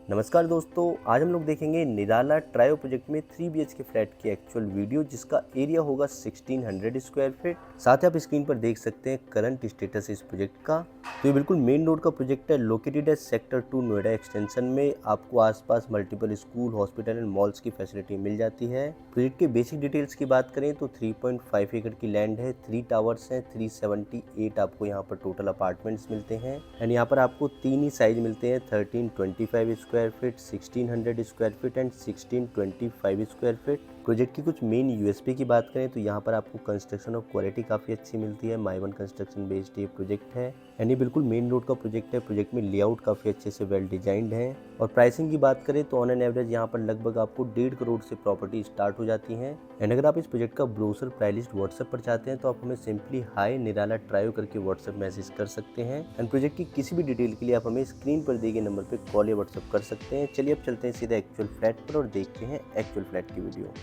नमस्कार दोस्तों, आज हम लोग देखेंगे निराला ट्रायो प्रोजेक्ट में 3 BHK फ्लैट की एक्चुअल वीडियो, जिसका एरिया होगा 1600 स्क्वायर फीट। साथ ही आप स्क्रीन पर देख सकते हैं करंट स्टेटस इस प्रोजेक्ट का। तो ये बिल्कुल मेन रोड का प्रोजेक्ट है, लोकेटेड है सेक्टर 2 नोएडा एक्सटेंशन में। आपको आसपास multiple school, hospital and malls की फैसिलिटी मिल जाती है। प्रोजेक्ट के बेसिक डिटेल्स की बात करें तो 3.5 एकड़ की लैंड है, 3 टावर्स हैं, 378 आपको यहाँ पर टोटल अपार्टमेंट्स मिलते हैं। एंड यहाँ पर आपको 3 ही साइज मिलते हैं, 1325 square feet, 1600 square feet and 1625 square feet. Project की कुछ मेन यूएसपी की बात करें तो यहाँ पर आपको कंस्ट्रक्शन और क्वालिटी काफ़ी अच्छी मिलती है। माई वन कंस्ट्रक्शन बेस्ड ये प्रोजेक्ट है एंड ये बिल्कुल मेन रोड का प्रोजेक्ट है। प्रोजेक्ट में लेआउट काफ़ी अच्छे से वेल डिजाइंड है। और प्राइसिंग की बात करें तो ऑन एन एवरेज यहाँ पर लगभग आपको 1.5 करोड़ से प्रॉपर्टी स्टार्ट हो जाती है। एंड अगर आप इस प्रोजेक्ट का ब्रोशर प्राइस लिस्ट व्हाट्सएप पर चाहते हैं तो आप हमें सिंपली हाई निराला ट्रायो करके व्हाट्सएप मैसेज कर सकते हैं। एंड प्रोजेक्ट की किसी भी डिटेल के लिए आप हमें स्क्रीन पर दिए गए नंबर पर कॉल या व्हाट्सएप कर सकते हैं। चलिए अब चलते हैं सीधा एक्चुअल फ्लैट पर और देखते हैं एक्चुअल फ्लैट की वीडियो।